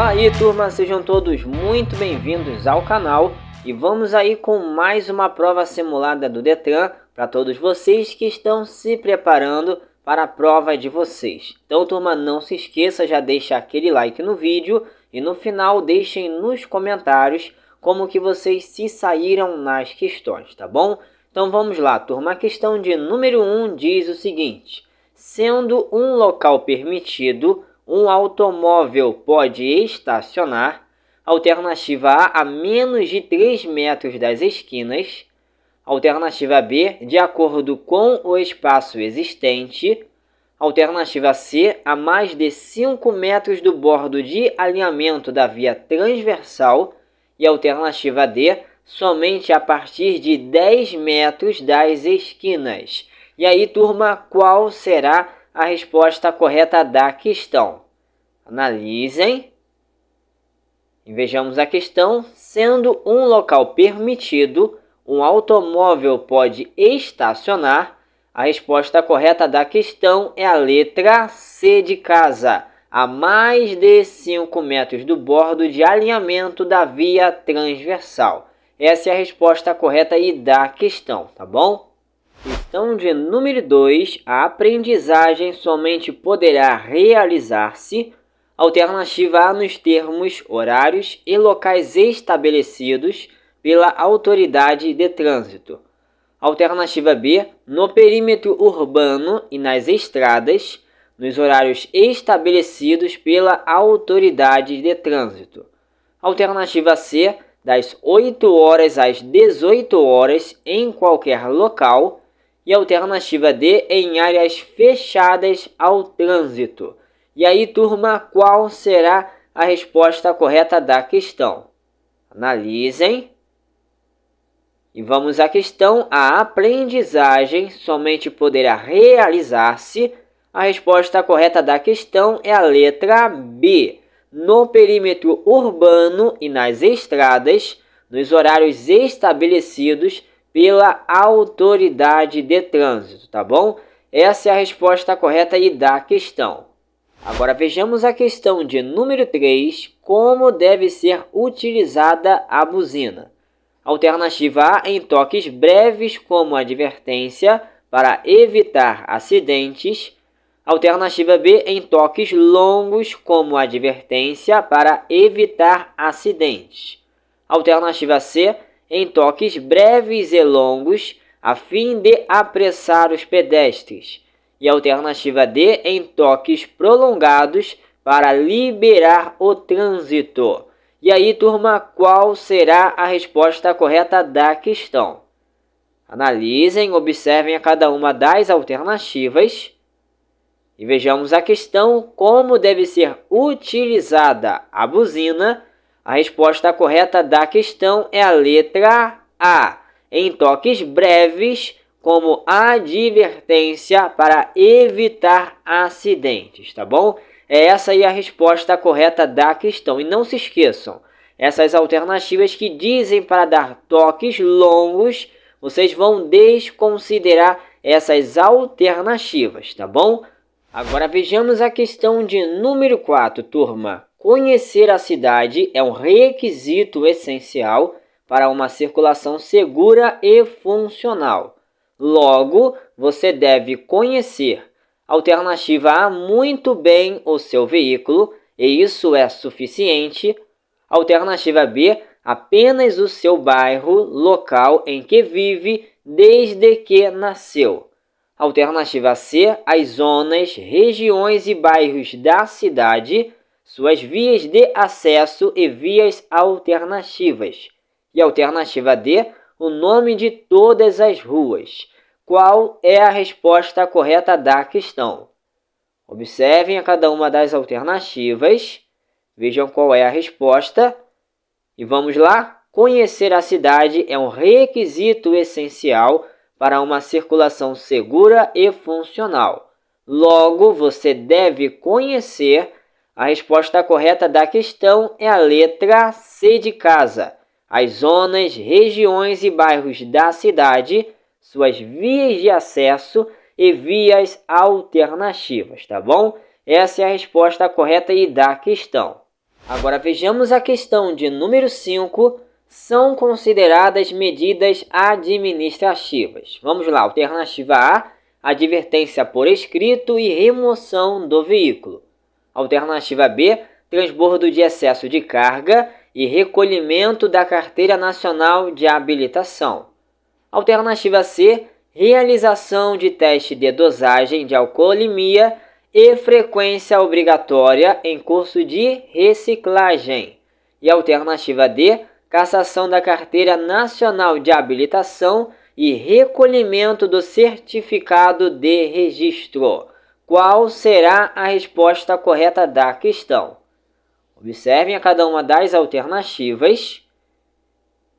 Aí, turma, sejam todos muito bem-vindos ao canal e vamos aí com mais uma prova simulada do Detran para todos vocês que estão se preparando para a prova de vocês. Então, turma, não se esqueça, já deixa aquele like no vídeo e no final deixem nos comentários como que vocês se saíram nas questões, tá bom? Então vamos lá, turma. A questão de número 1 diz o seguinte: sendo um local permitido, um automóvel pode estacionar, alternativa A menos de 3 metros das esquinas, alternativa B, de acordo com o espaço existente, alternativa C, a mais de 5 metros do bordo de alinhamento da via transversal, e alternativa D, somente a partir de 10 metros das esquinas. E aí, turma, qual será a resposta correta da questão? Analisem e vejamos a questão. Sendo um local permitido, um automóvel pode estacionar. A resposta correta da questão é a letra C de casa, a mais de 5 metros do bordo de alinhamento da via transversal. Essa é a resposta correta aí da questão, tá bom? Questão de número 2, a aprendizagem somente poderá realizar-se, alternativa A, nos termos, horários e locais estabelecidos pela autoridade de trânsito. Alternativa B, no perímetro urbano e nas estradas, nos horários estabelecidos pela autoridade de trânsito. Alternativa C, das 8 horas às 18 horas em qualquer local. E alternativa D, em áreas fechadas ao trânsito. E aí, turma, qual será a resposta correta da questão? Analisem. E vamos à questão. A aprendizagem somente poderá realizar-se. A resposta correta da questão é a letra B. No perímetro urbano e nas estradas, nos horários estabelecidos pela autoridade de trânsito, tá bom? Essa é a resposta correta aí da questão. Agora vejamos a questão de número 3, como deve ser utilizada a buzina. Alternativa A, em toques breves como advertência para evitar acidentes. Alternativa B, em toques longos como advertência para evitar acidentes. Alternativa C, em toques breves e longos a fim de apressar os pedestres. E alternativa D, em toques prolongados para liberar o trânsito. E aí, turma, qual será a resposta correta da questão? Analisem, observem a cada uma das alternativas e vejamos a questão. Como deve ser utilizada a buzina? A resposta correta da questão é a letra A, em toques breves como advertência para evitar acidentes, tá bom? Essa aí é a resposta correta da questão. E não se esqueçam, essas alternativas que dizem para dar toques longos, vocês vão desconsiderar essas alternativas, tá bom? Agora vejamos a questão de número 4, turma. Conhecer a cidade é um requisito essencial para uma circulação segura e funcional. Logo, você deve conhecer. Alternativa A, muito bem o seu veículo, e isso é suficiente. Alternativa B, apenas o seu bairro, local em que vive desde que nasceu. Alternativa C, as zonas, regiões e bairros da cidade, suas vias de acesso e vias alternativas. E alternativa D, o nome de todas as ruas. Qual é a resposta correta da questão? Observem a cada uma das alternativas, vejam qual é a resposta e vamos lá. Conhecer a cidade é um requisito essencial para uma circulação segura e funcional. Logo, você deve conhecer. A resposta correta da questão é a letra C de casa. As zonas, regiões e bairros da cidade, suas vias de acesso e vias alternativas, tá bom? Essa é a resposta correta aí da questão. Agora vejamos a questão de número 5. São consideradas medidas administrativas. Vamos lá, alternativa A, advertência por escrito e remoção do veículo. Alternativa B, transbordo de excesso de carga e recolhimento da Carteira Nacional de Habilitação. Alternativa C, realização de teste de dosagem de alcoolemia e frequência obrigatória em curso de reciclagem. E alternativa D, cassação da Carteira Nacional de Habilitação e recolhimento do certificado de registro. Qual será a resposta correta da questão? Observem a cada uma das alternativas.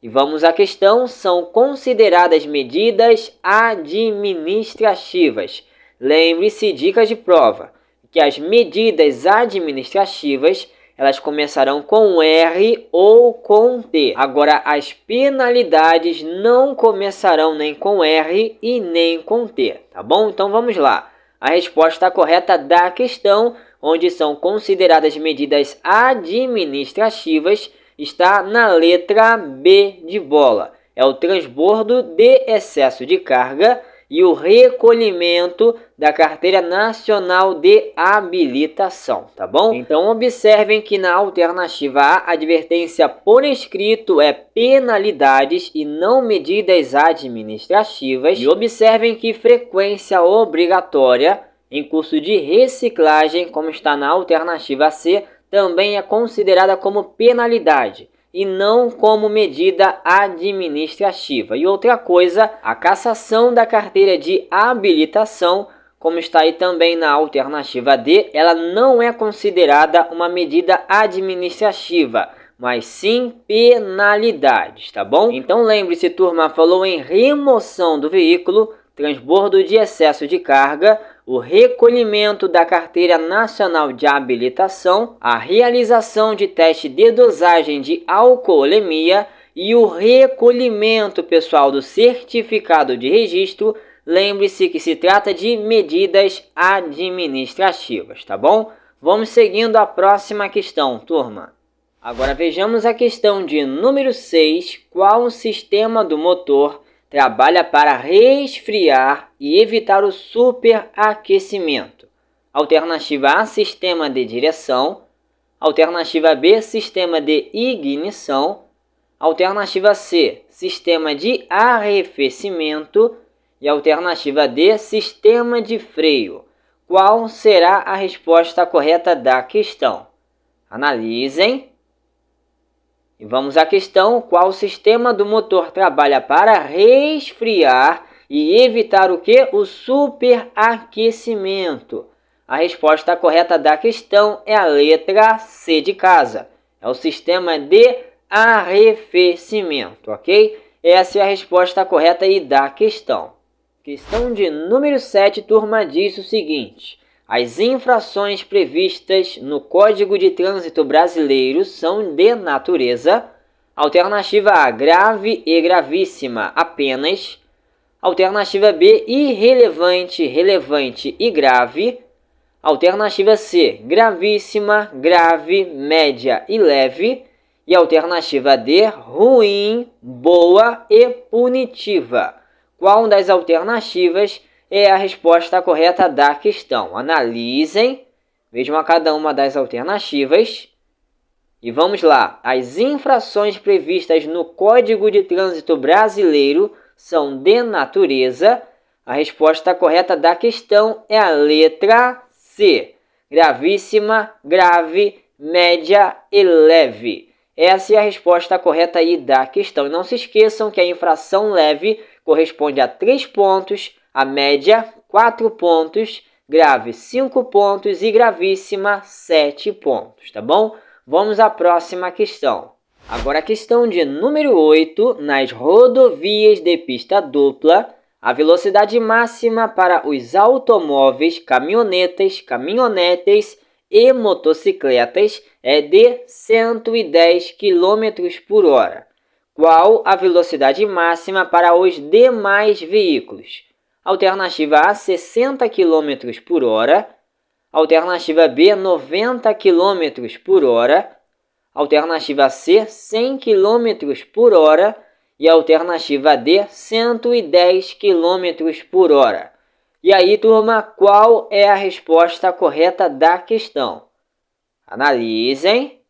E vamos à questão. São consideradas medidas administrativas. Lembre-se, dicas de prova, que as medidas administrativas elas começarão com R ou com T. Agora, as penalidades não começarão nem com R e nem com T, tá bom? Então, vamos lá. A resposta correta da questão, onde são consideradas medidas administrativas, está na letra B de bola. É o transbordo de excesso de carga e o recolhimento da Carteira Nacional de Habilitação, tá bom? Então, observem que na alternativa A, advertência por escrito é penalidades e não medidas administrativas. E observem que frequência obrigatória em curso de reciclagem, como está na alternativa C, também é considerada como penalidade e não como medida administrativa. E outra coisa, a cassação da carteira de habilitação, como está aí também na alternativa D, ela não é considerada uma medida administrativa, mas sim penalidades, tá bom? Então lembre-se, turma, falou em remoção do veículo, transbordo de excesso de carga, o recolhimento da Carteira Nacional de Habilitação, a realização de teste de dosagem de alcoolemia e o recolhimento, pessoal, do certificado de registro. Lembre-se que se trata de medidas administrativas, tá bom? Vamos seguindo a próxima questão, turma. Agora vejamos a questão de número 6. Qual o sistema do motor trabalha para resfriar e evitar o superaquecimento? Alternativa A, sistema de direção. Alternativa B, sistema de ignição. Alternativa C, sistema de arrefecimento. E alternativa D, sistema de freio. Qual será a resposta correta da questão? Analisem. E vamos à questão. Qual sistema do motor trabalha para resfriar e evitar o que? O superaquecimento. A resposta correta da questão é a letra C de casa. É o sistema de arrefecimento, ok? Essa é a resposta correta aí da questão. Questão de número 7, turma, diz o seguinte. As infrações previstas no Código de Trânsito Brasileiro são de natureza. Alternativa A, grave e gravíssima apenas. Alternativa B, irrelevante, relevante e grave. Alternativa C, gravíssima, grave, média e leve. E alternativa D, ruim, boa e punitiva. Qual das alternativas é a resposta correta da questão? Analisem, vejam a cada uma das alternativas. E vamos lá. As infrações previstas no Código de Trânsito Brasileiro são de natureza. A resposta correta da questão é a letra C. Gravíssima, grave, média e leve. Essa é a resposta correta aí da questão. E não se esqueçam que a infração leve corresponde a 3 pontos, a média 4 pontos, grave 5 pontos e gravíssima 7 pontos, tá bom? Vamos à próxima questão. Agora a questão de número 8. Nas rodovias de pista dupla, a velocidade máxima para os automóveis, caminhonetas, caminhonetes e motocicletas é de 110 km por hora. Qual a velocidade máxima para os demais veículos? Alternativa A, 60 km por hora. Alternativa B, 90 km por hora. Alternativa C, 100 km por hora. E alternativa D, 110 km por hora. E aí, turma, qual é a resposta correta da questão? Analisem.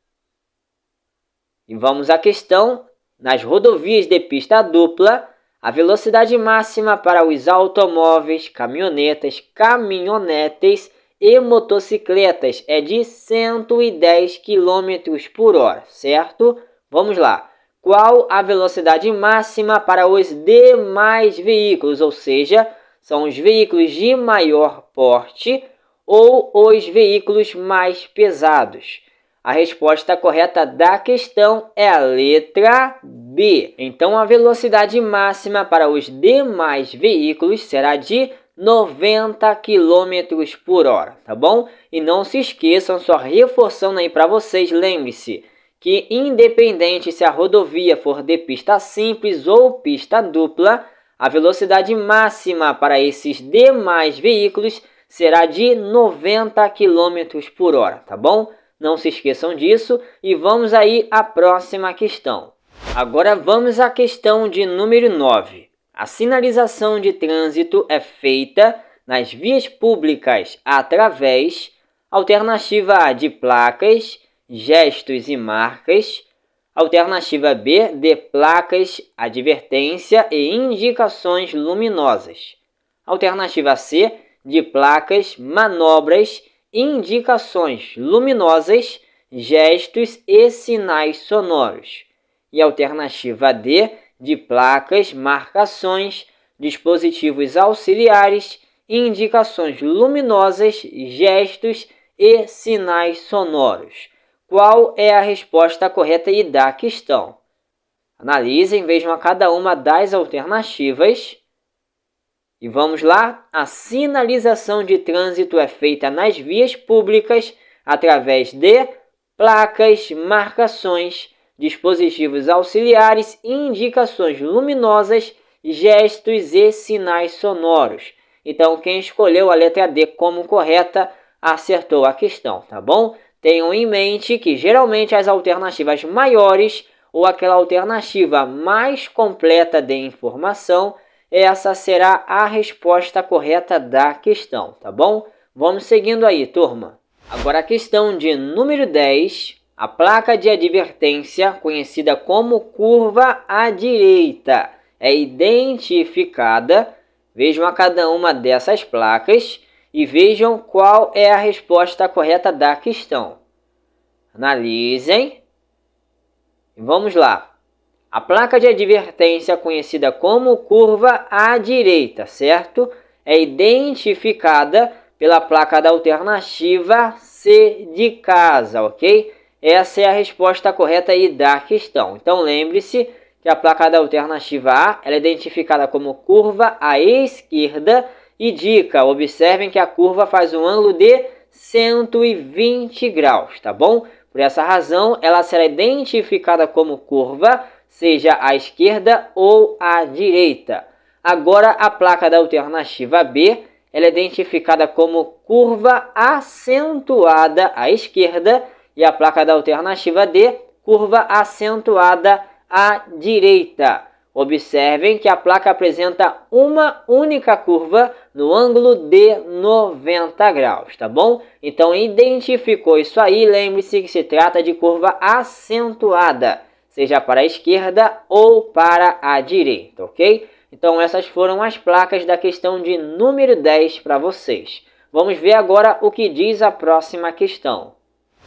E vamos à questão. Nas rodovias de pista dupla, a velocidade máxima para os automóveis, caminhonetas, caminhonetes e motocicletas é de 110 km por hora, certo? Vamos lá. Qual a velocidade máxima para os demais veículos, ou seja, são os veículos de maior porte ou os veículos mais pesados? A resposta correta da questão é a letra B. Então, a velocidade máxima para os demais veículos será de 90 km por hora, tá bom? E não se esqueçam, só reforçando aí para vocês, lembre-se que independente se a rodovia for de pista simples ou pista dupla, a velocidade máxima para esses demais veículos será de 90 km por hora, tá bom? Não se esqueçam disso e vamos aí à próxima questão. Agora vamos à questão de número 9. A sinalização de trânsito é feita nas vias públicas através, alternativa A, de placas, gestos e marcas, alternativa B, de placas, advertência e indicações luminosas, alternativa C, de placas, manobras, indicações luminosas, gestos e sinais sonoros. E alternativa D, de placas, marcações, dispositivos auxiliares, indicações luminosas, gestos e sinais sonoros. Qual é a resposta correta e da questão? Analisem, vejam a cada uma das alternativas. E vamos lá, a sinalização de trânsito é feita nas vias públicas através de placas, marcações, dispositivos auxiliares, indicações luminosas, gestos e sinais sonoros. Então, quem escolheu a letra D como correta, acertou a questão, tá bom? Tenham em mente que geralmente as alternativas maiores ou aquela alternativa mais completa de informação, essa será a resposta correta da questão, tá bom? Vamos seguindo aí, turma. Agora a questão de número 10. A placa de advertência, conhecida como curva à direita, é identificada. Vejam a cada uma dessas placas e vejam qual é a resposta correta da questão. Analisem. Vamos lá. A placa de advertência, conhecida como curva à direita, certo? É identificada pela placa da alternativa C de casa, ok? Essa é a resposta correta aí da questão. Então, lembre-se que a placa da alternativa A ela é identificada como curva à esquerda e dica, observem que a curva faz um ângulo de 120 graus, tá bom? Por essa razão, ela será identificada como curva, seja à esquerda ou à direita. Agora, a placa da alternativa B, ela é identificada como curva acentuada à esquerda e a placa da alternativa D, curva acentuada à direita. Observem que a placa apresenta uma única curva no ângulo de 90 graus, tá bom? Então, identificou isso aí, lembre-se que se trata de curva acentuada, seja para a esquerda ou para a direita, ok? Então, essas foram as placas da questão de número 10 para vocês. Vamos ver agora o que diz a próxima questão.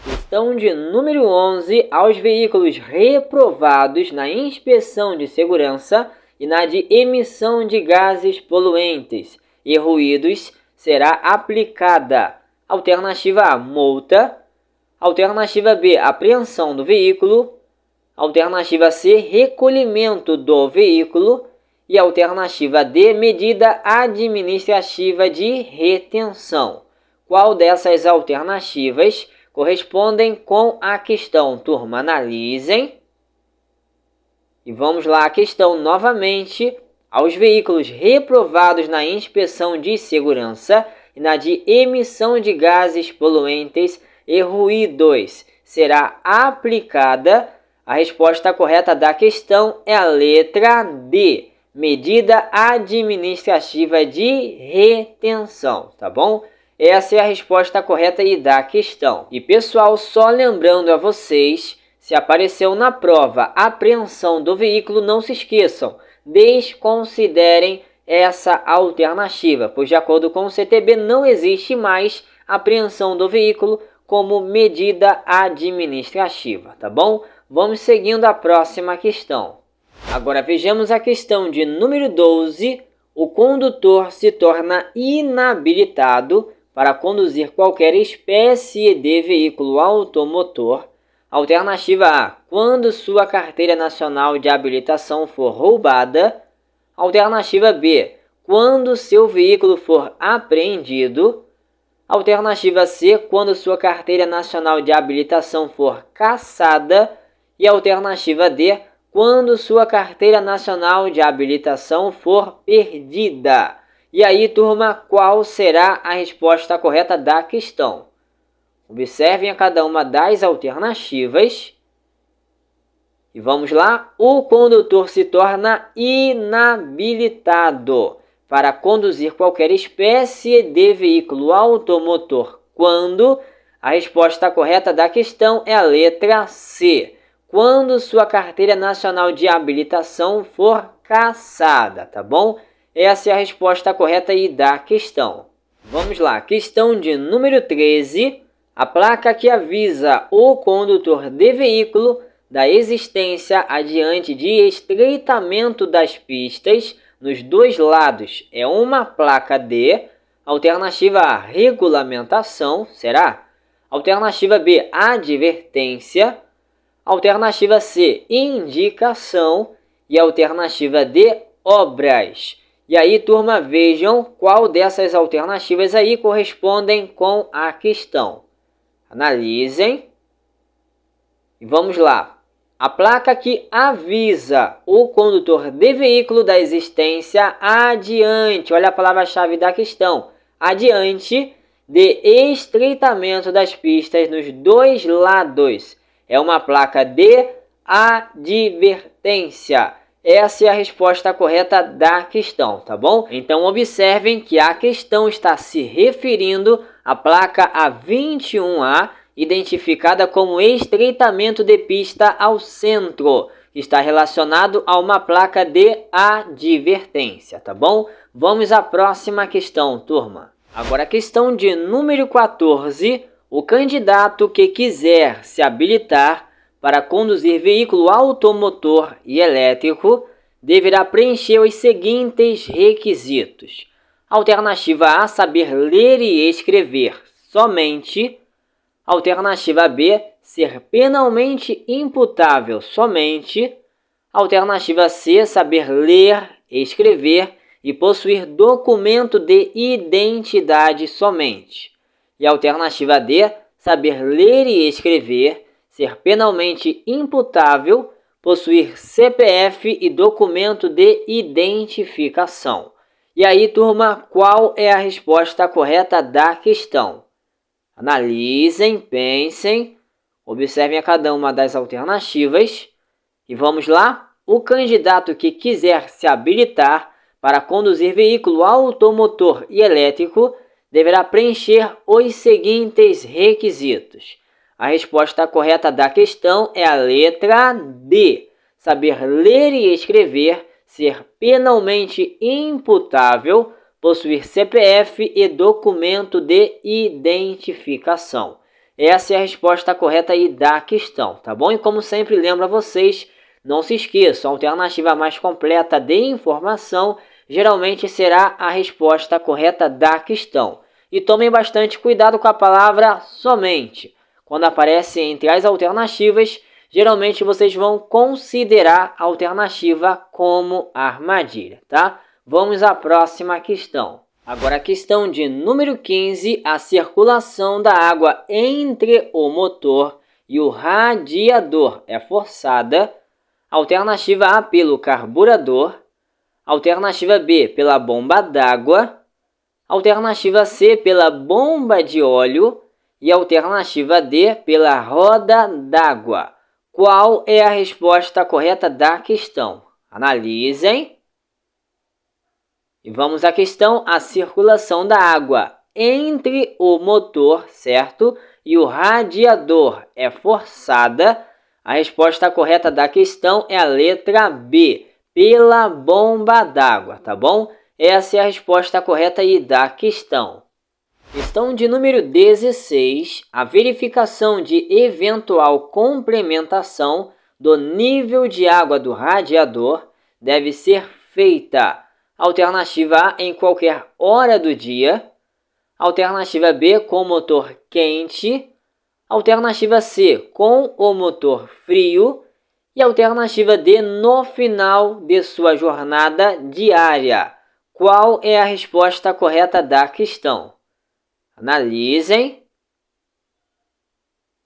Questão de número 11. Aos veículos reprovados na inspeção de segurança e na de emissão de gases poluentes e ruídos será aplicada alternativa A, multa, alternativa B, apreensão do veículo, alternativa C, recolhimento do veículo e alternativa D, medida administrativa de retenção. Qual dessas alternativas correspondem com a questão, turma? Analisem. E vamos lá, a questão novamente. Aos veículos reprovados na inspeção de segurança e na de emissão de gases poluentes e ruídos será aplicada? A resposta correta da questão é a letra D, medida administrativa de retenção, tá bom? Essa é a resposta correta aí da questão. E pessoal, só lembrando a vocês, se apareceu na prova apreensão do veículo, não se esqueçam, desconsiderem essa alternativa, pois de acordo com o CTB não existe mais apreensão do veículo como medida administrativa, tá bom? Vamos seguindo a próxima questão. Agora vejamos a questão de número 12. O condutor se torna inabilitado para conduzir qualquer espécie de veículo automotor. Alternativa A, quando sua carteira nacional de habilitação for roubada. Alternativa B, quando seu veículo for apreendido. Alternativa C, quando sua carteira nacional de habilitação for cassada. E alternativa D, quando sua carteira nacional de habilitação for perdida. E aí, turma, qual será a resposta correta da questão? Observem a cada uma das alternativas. E vamos lá. O condutor se torna inabilitado para conduzir qualquer espécie de veículo automotor quando a resposta correta da questão é a letra C. Quando sua carteira nacional de habilitação for cassada, tá bom? Essa é a resposta correta aí da questão. Vamos lá, questão de número 13. A placa que avisa o condutor de veículo da existência adiante de estreitamento das pistas nos dois lados é uma placa D. Alternativa A, regulamentação, será? Alternativa B, advertência. Alternativa C, indicação. E alternativa D, obras. E aí, turma, vejam qual dessas alternativas aí correspondem com a questão. Analisem. E vamos lá. A placa que avisa o condutor de veículo da existência adiante, olha a palavra-chave da questão, adiante de estreitamento das pistas nos dois lados. É uma placa de advertência. Essa é a resposta correta da questão, tá bom? Então observem que a questão está se referindo à placa A21A, identificada como estreitamento de pista ao centro, que está relacionado a uma placa de advertência, tá bom? Vamos à próxima questão, turma. Agora a questão de número 14. O candidato que quiser se habilitar para conduzir veículo automotor e elétrico deverá preencher os seguintes requisitos. Alternativa A, saber ler e escrever somente. Alternativa B, ser penalmente imputável somente. Alternativa C, saber ler, escrever e possuir documento de identidade somente. E alternativa D, saber ler e escrever, ser penalmente imputável, possuir CPF e documento de identificação. E aí, turma, qual é a resposta correta da questão? Analisem, pensem, observem a cada uma das alternativas e vamos lá. O candidato que quiser se habilitar para conduzir veículo automotor e elétrico deverá preencher os seguintes requisitos. A resposta correta da questão é a letra D. Saber ler e escrever, ser penalmente imputável, possuir CPF e documento de identificação. Essa é a resposta correta aí da questão, tá bom? E como sempre lembro a vocês, não se esqueçam, a alternativa mais completa de informação geralmente será a resposta correta da questão. E tomem bastante cuidado com a palavra somente. Quando aparece entre as alternativas, geralmente vocês vão considerar a alternativa como armadilha, tá? Vamos à próxima questão. Agora a questão de número 15, a circulação da água entre o motor e o radiador é forçada. Alternativa A, pelo carburador. Alternativa B, pela bomba d'água. Alternativa C, pela bomba de óleo. E alternativa D, pela roda d'água. Qual é a resposta correta da questão? Analisem. E vamos à questão: a circulação da água entre o motor, certo, e o radiador é forçada. A resposta correta da questão é a letra B, pela bomba d'água, tá bom? Essa é a resposta correta aí da questão. Questão de número 16. A verificação de eventual complementação do nível de água do radiador deve ser feita. Alternativa A, em qualquer hora do dia. Alternativa B, com o motor quente. Alternativa C, com o motor frio. E alternativa D, no final de sua jornada diária. Qual é a resposta correta da questão? Analisem.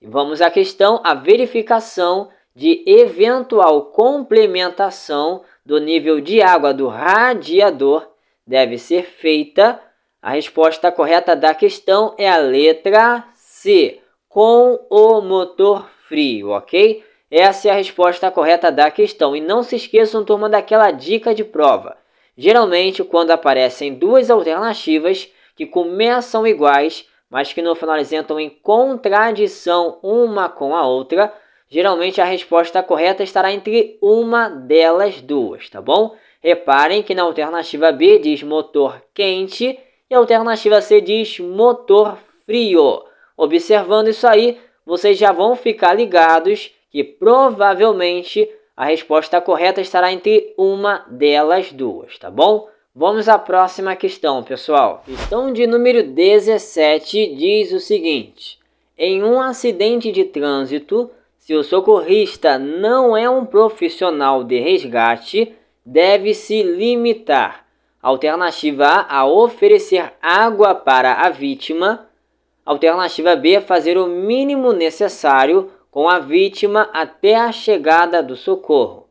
E vamos à questão: a verificação de eventual complementação do nível de água do radiador deve ser feita. A resposta correta da questão é a letra C, com o motor frio, ok? Essa é a resposta correta da questão. E não se esqueçam, turma, daquela dica de prova. Geralmente, quando aparecem duas alternativas que começam iguais, mas que no final elas entram em contradição uma com a outra, geralmente a resposta correta estará entre uma delas duas, tá bom? Reparem que na alternativa B diz motor quente e a alternativa C diz motor frio. Observando isso aí, vocês já vão ficar ligados que provavelmente a resposta correta estará entre uma delas duas, tá bom? Vamos à próxima questão, pessoal. Questão de número 17 diz o seguinte: em um acidente de trânsito, se o socorrista não é um profissional de resgate, deve-se limitar. Alternativa A, a oferecer água para a vítima. Alternativa B, fazer o mínimo necessário com a vítima até a chegada do socorro.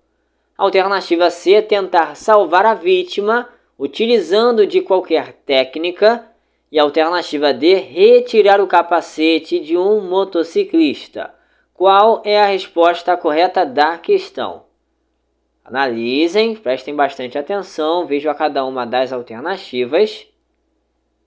Alternativa C, tentar salvar a vítima utilizando de qualquer técnica. E alternativa D, retirar o capacete de um motociclista. Qual é a resposta correta da questão? Analisem, prestem bastante atenção, vejam a cada uma das alternativas.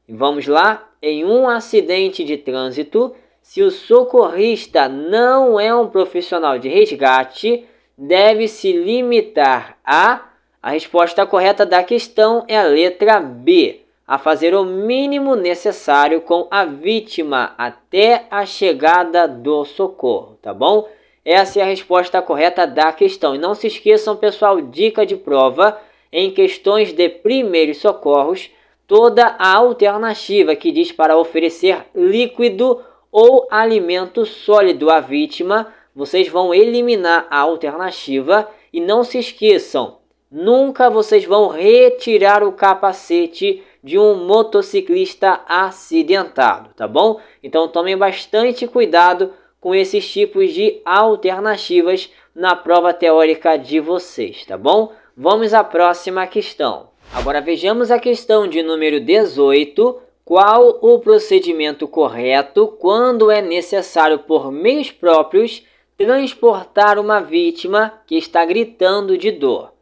E vamos lá. Em um acidente de trânsito, se o socorrista não é um profissional de resgate, deve-se limitar a... A resposta correta da questão é a letra B, a fazer o mínimo necessário com a vítima até a chegada do socorro, tá bom? Essa é a resposta correta da questão. E não se esqueçam, pessoal, dica de prova: em questões de primeiros socorros, toda a alternativa que diz para oferecer líquido ou alimento sólido à vítima, vocês vão eliminar a alternativa. E não se esqueçam, nunca vocês vão retirar o capacete de um motociclista acidentado, tá bom? Então tomem bastante cuidado com esses tipos de alternativas na prova teórica de vocês, tá bom? Vamos à próxima questão. Agora vejamos a questão de número 18. Qual o procedimento correto quando é necessário, por meios próprios, transportar uma vítima que está gritando de dor?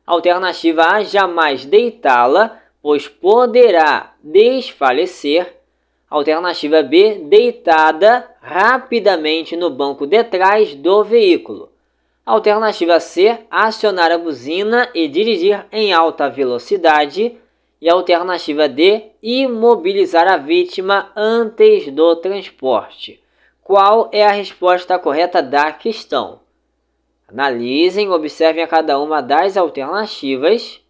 Alternativa A, jamais deitá-la, pois poderá desfalecer. Alternativa B, deitada rapidamente no banco de trás do veículo. Alternativa C, acionar a buzina e dirigir em alta velocidade. E alternativa D, imobilizar a vítima antes do transporte. Qual é a resposta correta da questão? Analisem, observem a cada uma das alternativas.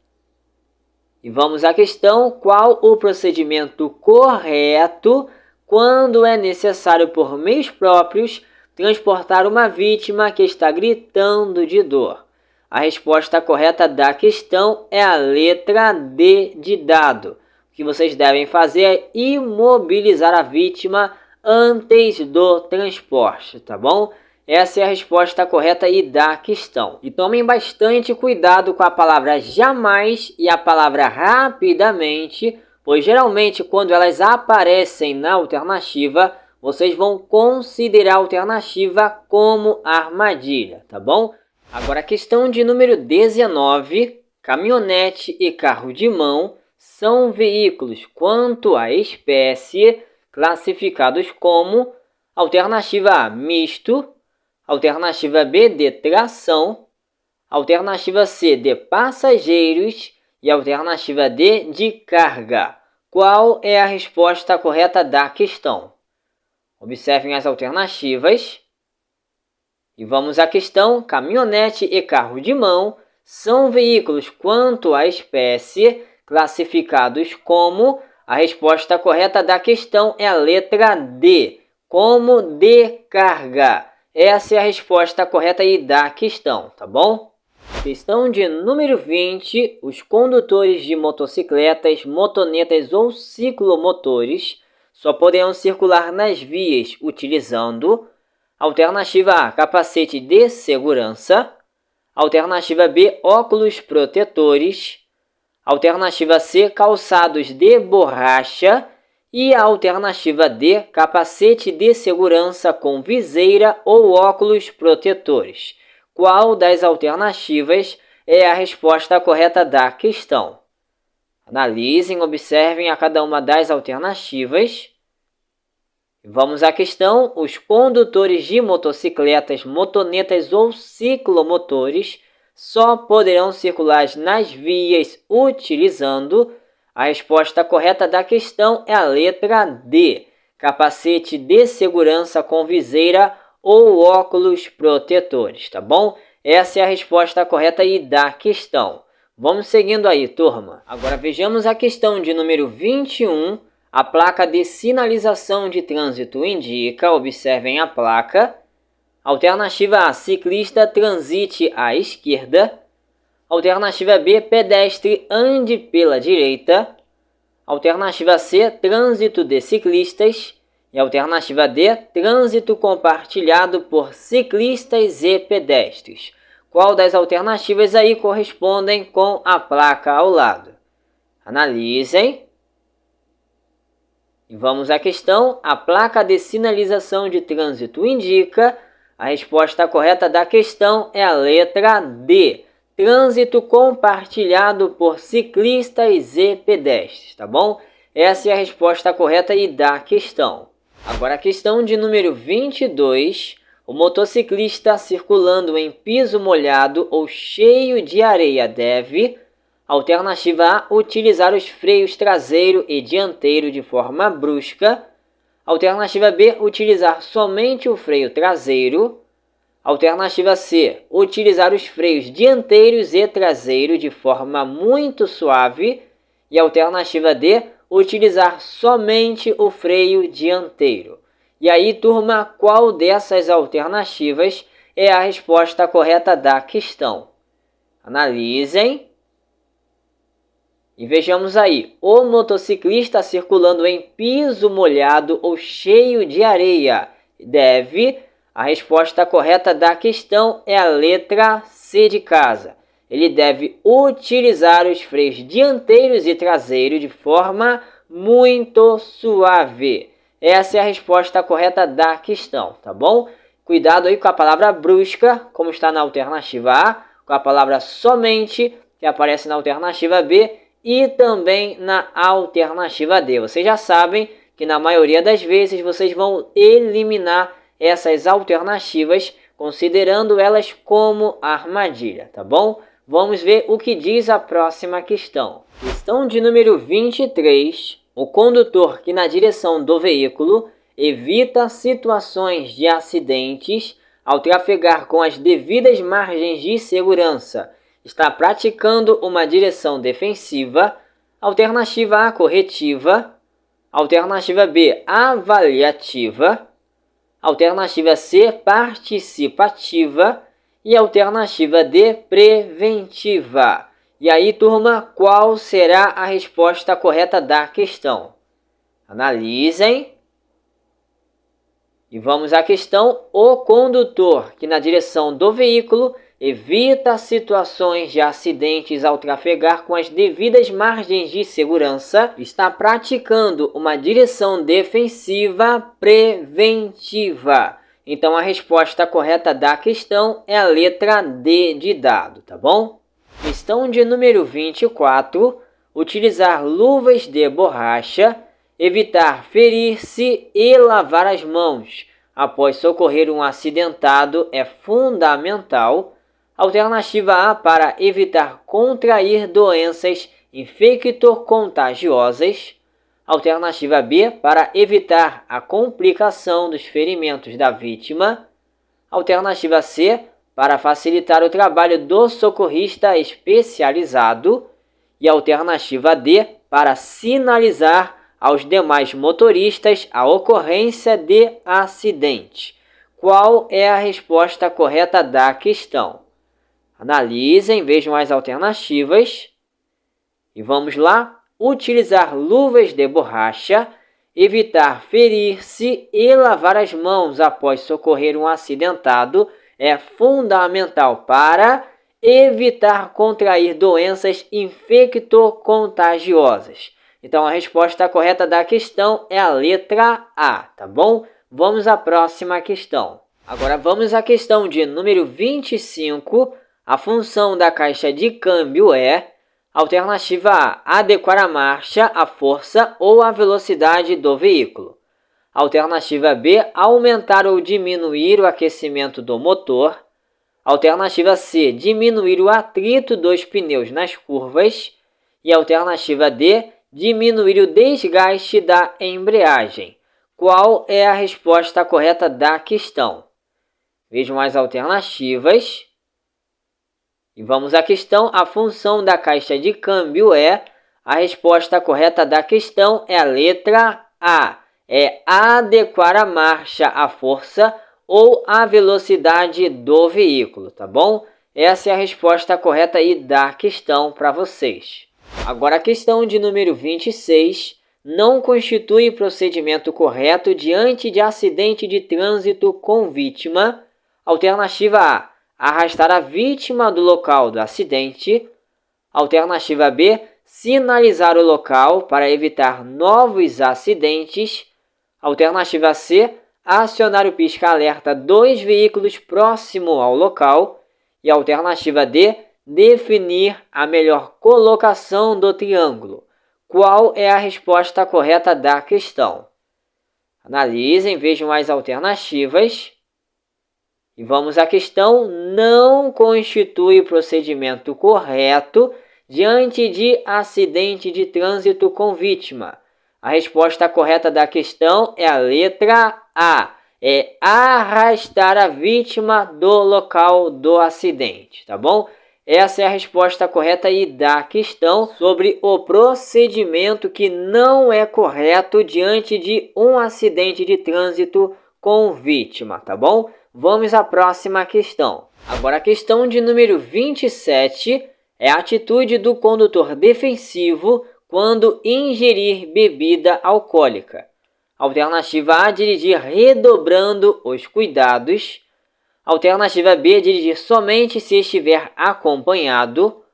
E vamos à questão: qual o procedimento correto quando é necessário, por meios próprios, transportar uma vítima que está gritando de dor? A resposta correta da questão é a letra D de dado. O que vocês devem fazer é imobilizar a vítima antes do transporte, tá bom? Essa é a resposta correta aí da questão. E tomem bastante cuidado com a palavra jamais e a palavra rapidamente, pois geralmente quando elas aparecem na alternativa, vocês vão considerar a alternativa como armadilha, tá bom? Agora a questão de número 19, caminhonete e carro de mão são veículos quanto à espécie classificados como alternativa A, misto, alternativa B, de tração, alternativa C, de passageiros e alternativa D, de carga. Qual é a resposta correta da questão? Observem as alternativas. E vamos à questão. Caminhonete e carro de mão são veículos quanto à espécie classificados como... A resposta correta da questão é a letra D, como de carga. Essa é a resposta correta aí da questão, tá bom? Questão de número 20. Os condutores de motocicletas, motonetas ou ciclomotores só poderão circular nas vias utilizando alternativa A, capacete de segurança, alternativa B, óculos protetores, alternativa C, calçados de borracha e a alternativa D, capacete de segurança com viseira ou óculos protetores. Qual das alternativas é a resposta correta da questão? Analisem, observem a cada uma das alternativas. Vamos à questão. Os condutores de motocicletas, motonetas ou ciclomotores só poderão circular nas vias utilizando... A resposta correta da questão é a letra D, capacete de segurança com viseira ou óculos protetores, tá bom? Essa é a resposta correta aí da questão. Vamos seguindo aí, turma. Agora vejamos a questão de número 21. A placa de sinalização de trânsito indica, observem a placa, alternativa A, ciclista transite à esquerda, alternativa B, pedestre ande pela direita, alternativa C, trânsito de ciclistas e alternativa D, trânsito compartilhado por ciclistas e pedestres. Qual das alternativas aí correspondem com a placa ao lado? Analisem. E vamos à questão. A placa de sinalização de trânsito indica. A resposta correta da questão é a letra D, trânsito compartilhado por ciclistas e pedestres, tá bom? Essa é a resposta correta aí da questão. Agora a questão de número 22. O motociclista circulando em piso molhado ou cheio de areia deve... Alternativa A, utilizar os freios traseiro e dianteiro de forma brusca. Alternativa B, utilizar somente o freio traseiro. Alternativa C, utilizar os freios dianteiros e traseiro de forma muito suave. E alternativa D, utilizar somente o freio dianteiro. E aí, turma, qual dessas alternativas é a resposta correta da questão? Analisem. E vejamos aí, o motociclista circulando em piso molhado ou cheio de areia deve... A resposta correta da questão é a letra C de casa. Ele deve utilizar os freios dianteiros e traseiros de forma muito suave. Essa é a resposta correta da questão, tá bom? Cuidado aí com a palavra brusca, como está na alternativa A, com a palavra somente, que aparece na alternativa B, e também na alternativa D. Vocês já sabem que na maioria das vezes vocês vão eliminar essas alternativas, considerando elas como armadilha, tá bom? Vamos ver o que diz a próxima questão. Questão de número 23. O condutor que na direção do veículo evita situações de acidentes ao trafegar com as devidas margens de segurança está praticando uma direção defensiva. Alternativa A, corretiva. Alternativa B, avaliativa. Alternativa C, participativa. E alternativa D, preventiva. E aí, turma, qual será a resposta correta da questão? Analisem. E vamos à questão. O condutor que na direção do veículo evita situações de acidentes ao trafegar com as devidas margens de segurança, está praticando uma direção defensiva preventiva. Então a resposta correta da questão é a letra D de dado, tá bom? Questão de número 24. Utilizar luvas de borracha, evitar ferir-se e lavar as mãos após socorrer um acidentado é fundamental. Alternativa A, para evitar contrair doenças infecto-contagiosas. Alternativa B, para evitar a complicação dos ferimentos da vítima. Alternativa C, para facilitar o trabalho do socorrista especializado. E alternativa D, para sinalizar aos demais motoristas a ocorrência de acidente. Qual é a resposta correta da questão? Analisem, vejam as alternativas. E vamos lá. Utilizar luvas de borracha, evitar ferir-se e lavar as mãos após socorrer um acidentado é fundamental para evitar contrair doenças infecto-contagiosas. Então a resposta correta da questão é a letra A, tá bom? Vamos à próxima questão. Agora vamos à questão de número 25. A função da caixa de câmbio é: alternativa A, adequar a marcha, a força ou a velocidade do veículo. Alternativa B, aumentar ou diminuir o aquecimento do motor. Alternativa C, diminuir o atrito dos pneus nas curvas. E alternativa D, diminuir o desgaste da embreagem. Qual é a resposta correta da questão? Vejam as alternativas. E vamos à questão. A função da caixa de câmbio é... A resposta correta da questão é a letra A. É adequar a marcha, a força ou a velocidade do veículo, tá bom? Essa é a resposta correta aí da questão para vocês. Agora a questão de número 26. Não constitui procedimento correto diante de acidente de trânsito com vítima. Alternativa A, arrastar a vítima do local do acidente. Alternativa B, sinalizar o local para evitar novos acidentes. Alternativa C, acionar o pisca-alerta dos veículos próximo ao local. E alternativa D, definir a melhor colocação do triângulo. Qual é a resposta correta da questão? Analisem, vejam as alternativas. E vamos à questão. Não constitui procedimento correto diante de acidente de trânsito com vítima. A resposta correta da questão é a letra A. É arrastar a vítima do local do acidente, tá bom? Essa é a resposta correta aí da questão sobre o procedimento que não é correto diante de um acidente de trânsito com vítima, tá bom? Vamos à próxima questão. Agora a questão de número 27 é a atitude do condutor defensivo quando ingerir bebida alcoólica. Alternativa A, dirigir redobrando os cuidados. Alternativa B, dirigir somente se estiver acompanhado.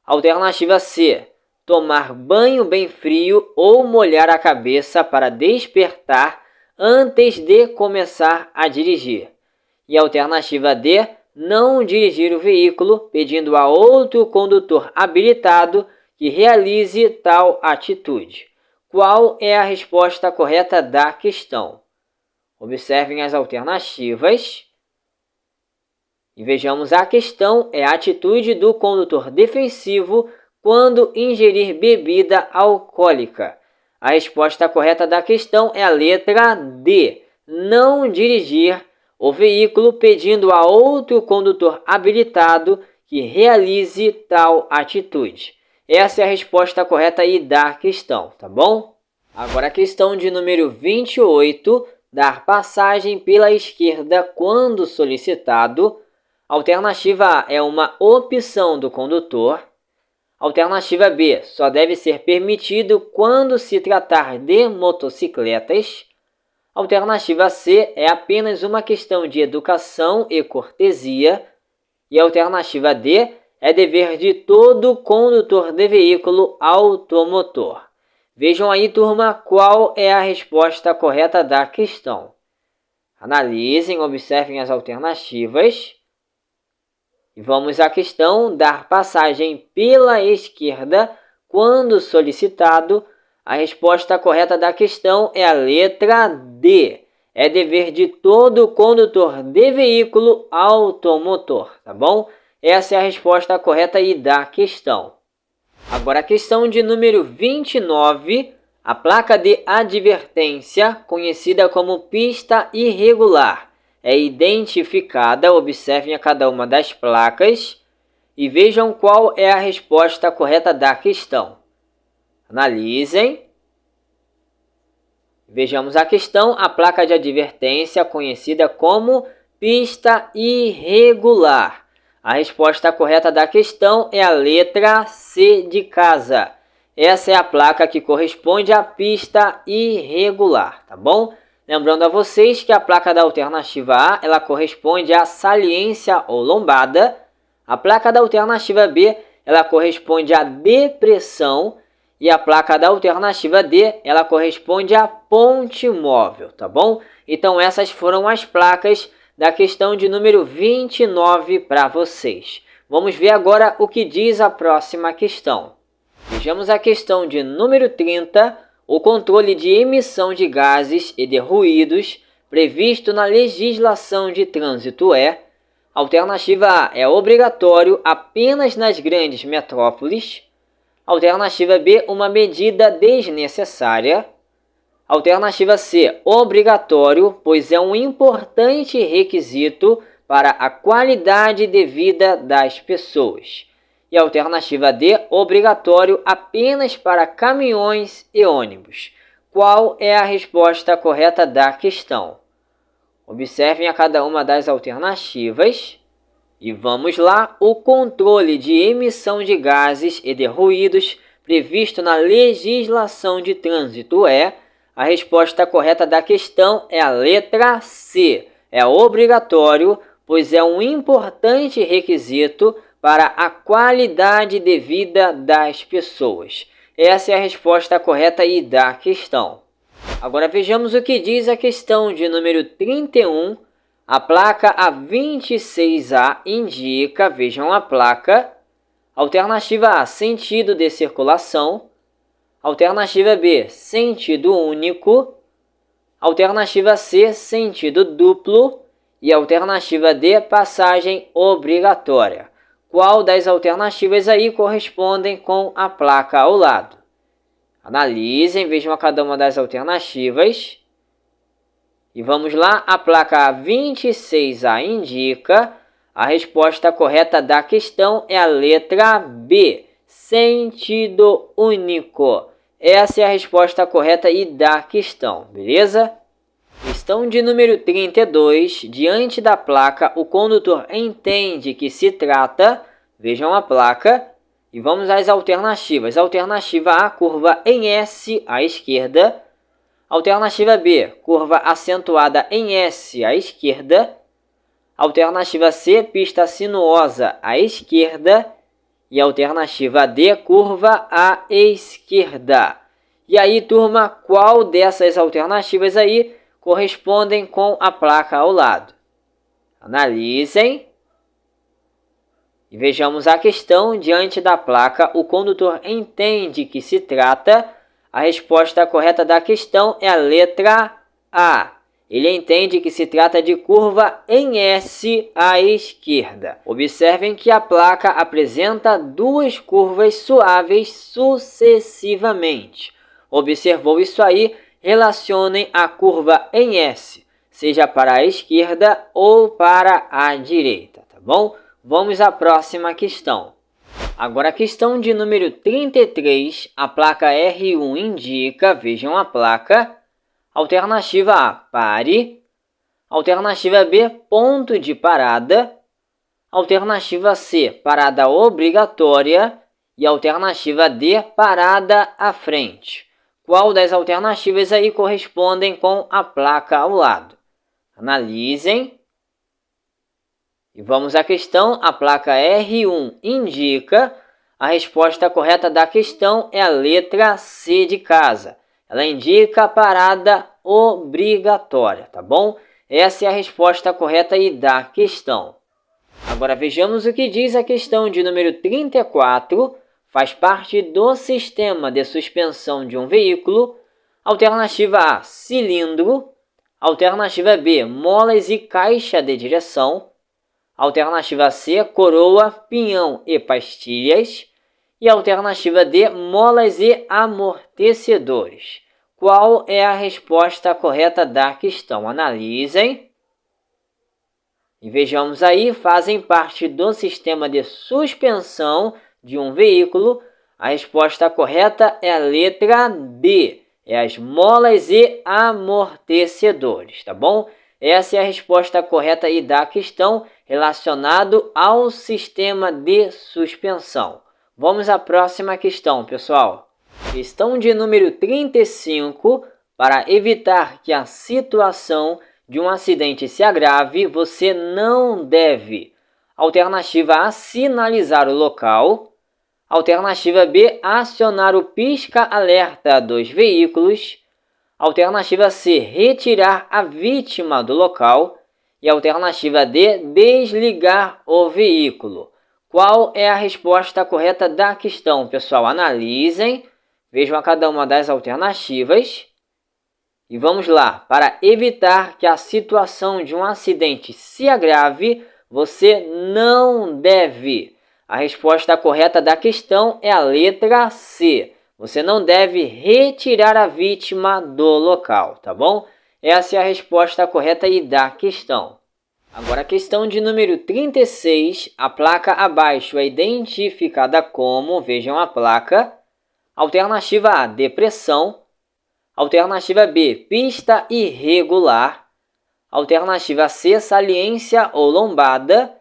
Alternativa C, tomar banho bem frio ou molhar a cabeça para despertar antes de começar a dirigir. E alternativa D, não dirigir o veículo, pedindo a outro condutor habilitado que realize tal atitude. Qual é a resposta correta da questão? Observem as alternativas. E vejamos a questão. É a atitude do condutor defensivo quando ingerir bebida alcoólica. A resposta correta da questão é a letra D. Não dirigir o veículo pedindo a outro condutor habilitado que realize tal atitude. Essa é a resposta correta aí da questão, tá bom? Agora a questão de número 28. Dar passagem pela esquerda quando solicitado. Alternativa A é uma opção do condutor. Alternativa B, só deve ser permitido quando se tratar de motocicletas. Alternativa C, é apenas uma questão de educação e cortesia. E a alternativa D é dever de todo condutor de veículo automotor. Vejam aí, turma, qual é a resposta correta da questão. Analisem, observem as alternativas. E vamos à questão: dar passagem pela esquerda quando solicitado. A resposta correta da questão é a letra D. É dever de todo condutor de veículo automotor, tá bom? Essa é a resposta correta aí da questão. Agora a questão de número 29. A placa de advertência, conhecida como pista irregular, é identificada. Observem a cada uma das placas e vejam qual é a resposta correta da questão. Analisem. Vejamos a questão. A placa de advertência, conhecida como pista irregular. A resposta correta da questão é a letra C de casa. Essa é a placa que corresponde à pista irregular, tá bom? Lembrando a vocês que a placa da alternativa A, ela corresponde à saliência ou lombada. A placa da alternativa B, ela corresponde à depressão. E a placa da alternativa D, ela corresponde à ponte móvel, tá bom? Então essas foram as placas da questão de número 29 para vocês. Vamos ver agora o que diz a próxima questão. Vejamos a questão de número 30. O controle de emissão de gases e de ruídos previsto na legislação de trânsito é: alternativa A é obrigatório apenas nas grandes metrópoles. Alternativa B, uma medida desnecessária. Alternativa C, obrigatório, pois é um importante requisito para a qualidade de vida das pessoas. E alternativa D, obrigatório apenas para caminhões e ônibus. Qual é a resposta correta da questão? Observem a cada uma das alternativas. E vamos lá. O controle de emissão de gases e de ruídos previsto na legislação de trânsito é... A resposta correta da questão é a letra C. É obrigatório, pois é um importante requisito para a qualidade de vida das pessoas. Essa é a resposta correta aí da questão. Agora vejamos o que diz a questão de número 31. A placa A26A indica, vejam a placa, alternativa A, sentido de circulação. Alternativa B, sentido único. Alternativa C, sentido duplo. E alternativa D, passagem obrigatória. Qual das alternativas aí correspondem com a placa ao lado? Analisem, vejam a cada uma das alternativas. E vamos lá, a placa 26A indica. A resposta correta da questão é a letra B, sentido único. Essa é a resposta correta aí da questão, beleza? Questão de número 32. Diante da placa, o condutor entende que se trata, vejam a placa, e vamos às alternativas. Alternativa A, curva em S à esquerda. Alternativa B, curva acentuada em S à esquerda. Alternativa C, pista sinuosa à esquerda. E alternativa D, curva à esquerda. E aí, turma, qual dessas alternativas aí correspondem com a placa ao lado? Analisem. E vejamos a questão. Diante da placa, o condutor entende que se trata. A resposta correta da questão é a letra A. Ele entende que se trata de curva em S à esquerda. Observem que a placa apresenta duas curvas suaves sucessivamente. Observou isso aí? Relacionem a curva em S, seja para a esquerda ou para a direita, tá bom? Vamos à próxima questão. Agora a questão de número 33, a placa R1 indica, vejam a placa, alternativa A, pare. Alternativa B, ponto de parada. Alternativa C, parada obrigatória. E alternativa D, parada à frente. Qual das alternativas aí correspondem com a placa ao lado? Analisem. E vamos à questão. A placa R1 indica. A resposta correta da questão é a letra C de casa. Ela indica a parada obrigatória, tá bom? Essa é a resposta correta aí da questão. Agora vejamos o que diz a questão de número 34. Faz parte do sistema de suspensão de um veículo. Alternativa A, cilindro. Alternativa B, molas e caixa de direção. Alternativa C, coroa, pinhão e pastilhas. E alternativa D, molas e amortecedores. Qual é a resposta correta da questão? Analisem. E vejamos aí, fazem parte do sistema de suspensão de um veículo. A resposta correta é a letra D. É as molas e amortecedores, tá bom? Essa é a resposta correta aí da questão relacionado ao sistema de suspensão. Vamos à próxima questão, pessoal. Questão de número 35. Para evitar que a situação de um acidente se agrave, você não deve. Alternativa A, sinalizar o local. Alternativa B, acionar o pisca-alerta dos veículos. Alternativa C, retirar a vítima do local. E alternativa D, desligar o veículo. Qual é a resposta correta da questão, pessoal? Analisem, vejam a cada uma das alternativas. E vamos lá. Para evitar que a situação de um acidente se agrave, você não deve. A resposta correta da questão é a letra C. Você não deve retirar a vítima do local, tá bom? Essa é a resposta correta aí da questão. Agora a questão de número 36, a placa abaixo é identificada como, vejam a placa, alternativa A, depressão, alternativa B, pista irregular, alternativa C, saliência ou lombada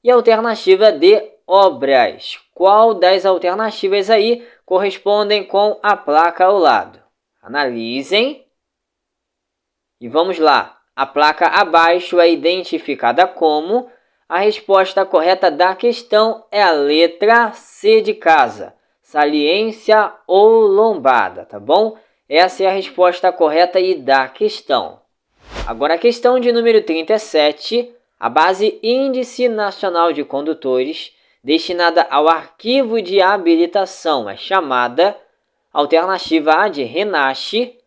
e alternativa D, obras. Qual das alternativas aí correspondem com a placa ao lado? Analisem. E vamos lá. A placa abaixo é identificada como. A resposta correta da questão é a letra C de casa, saliência ou lombada, tá bom? Essa é a resposta correta aí da questão. Agora a questão de número 37, a base Índice Nacional de Condutores, destinada ao arquivo de habilitação, é chamada alternativa A de Renache,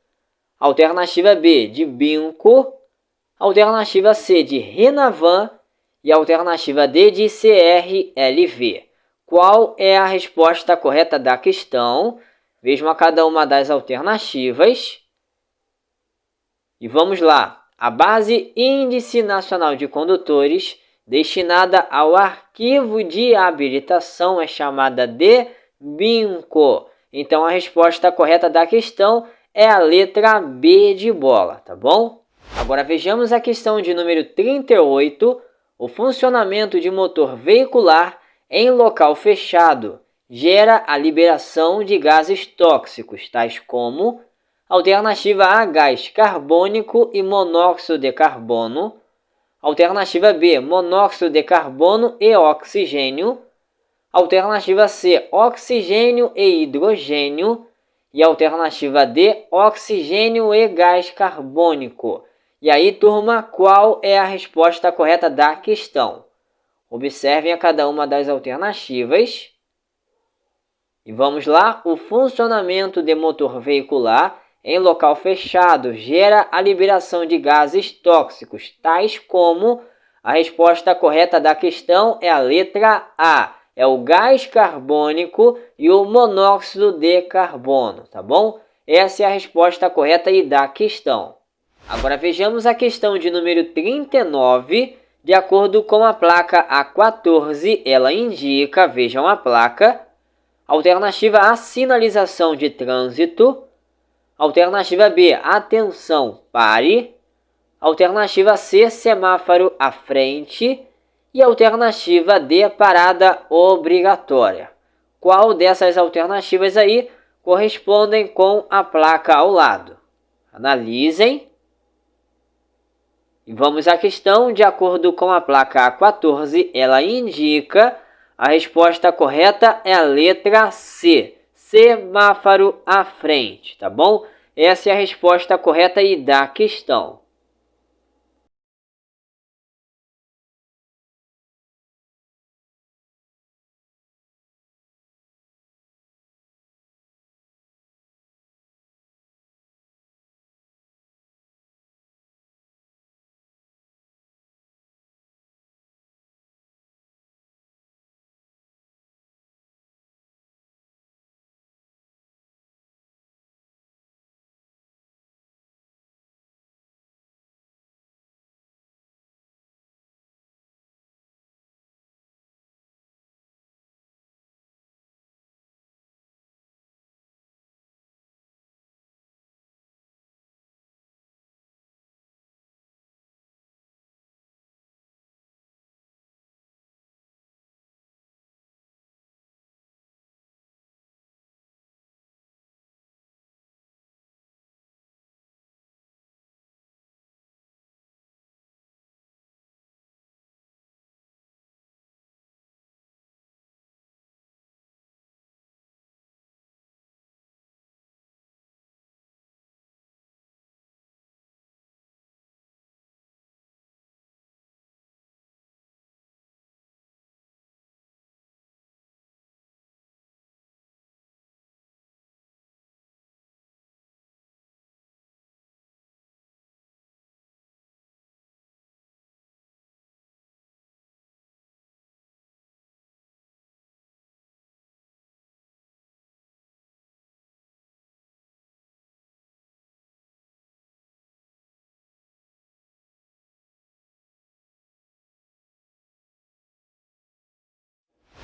alternativa B de Binco, alternativa C de Renavan e alternativa D de CRLV. Qual é a resposta correta da questão? Vejam a cada uma das alternativas. E vamos lá. A base Índice Nacional de Condutores, destinada ao arquivo de habilitação, é chamada de Binco. Então, a resposta correta da questão é a letra B de bola, tá bom? Agora vejamos a questão de número 38. O funcionamento de motor veicular em local fechado gera a liberação de gases tóxicos, tais como alternativa A, gás carbônico e monóxido de carbono. Alternativa B, monóxido de carbono e oxigênio. Alternativa C, oxigênio e hidrogênio. E alternativa D, oxigênio e gás carbônico. E aí, turma, qual é a resposta correta da questão? Observem a cada uma das alternativas. E vamos lá. O funcionamento de motor veicular em local fechado gera a liberação de gases tóxicos, tais como. A resposta correta da questão é a letra A. É o gás carbônico e o monóxido de carbono, tá bom? Essa é a resposta correta aí da questão. Agora vejamos a questão de número 39. De acordo com a placa A14, ela indica, vejam a placa, alternativa A, sinalização de trânsito. Alternativa B, atenção, pare. Alternativa C, semáforo à frente. E alternativa D, parada obrigatória. Qual dessas alternativas aí correspondem com a placa ao lado? Analisem. E vamos à questão. De acordo com a placa A14, ela indica a resposta correta é a letra C. Semáforo à frente, tá bom? Essa é a resposta correta aí da questão.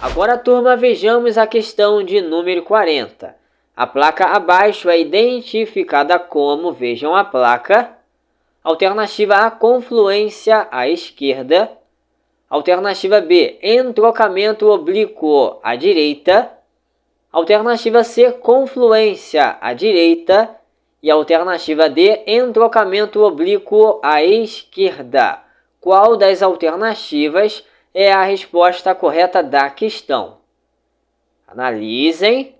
Agora, turma, vejamos a questão de número 40. A placa abaixo é identificada como, vejam a placa, alternativa A, confluência à esquerda, alternativa B, entrocamento oblíquo à direita, alternativa C, confluência à direita e alternativa D, entrocamento oblíquo à esquerda. Qual das alternativas é a resposta correta da questão? Analisem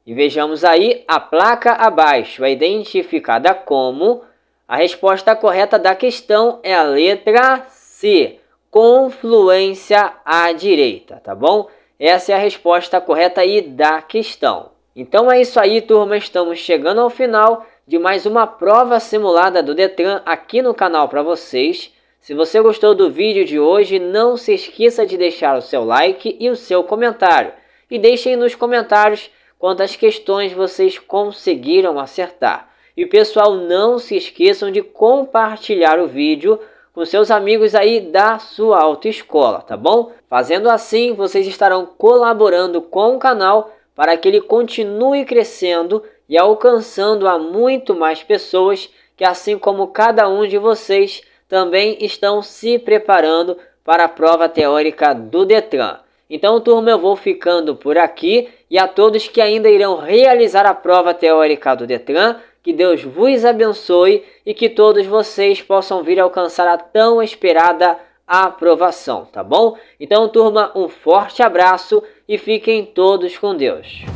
e vejamos aí a placa abaixo é identificada como. A resposta correta da questão é a letra C, confluência à direita, tá bom? Essa é a resposta correta aí da questão. Então é isso aí, turma, estamos chegando ao final de mais uma prova simulada do Detran aqui no canal para vocês. Se você gostou do vídeo de hoje, não se esqueça de deixar o seu like e o seu comentário. E deixem nos comentários quantas questões vocês conseguiram acertar. E pessoal, não se esqueçam de compartilhar o vídeo com seus amigos aí da sua autoescola, tá bom? Fazendo assim, vocês estarão colaborando com o canal para que ele continue crescendo e alcançando a muito mais pessoas que, assim como cada um de vocês, também estão se preparando para a prova teórica do Detran. Então, turma, eu vou ficando por aqui e a todos que ainda irão realizar a prova teórica do Detran, que Deus vos abençoe e que todos vocês possam vir a alcançar a tão esperada aprovação, tá bom? Então, turma, um forte abraço e fiquem todos com Deus.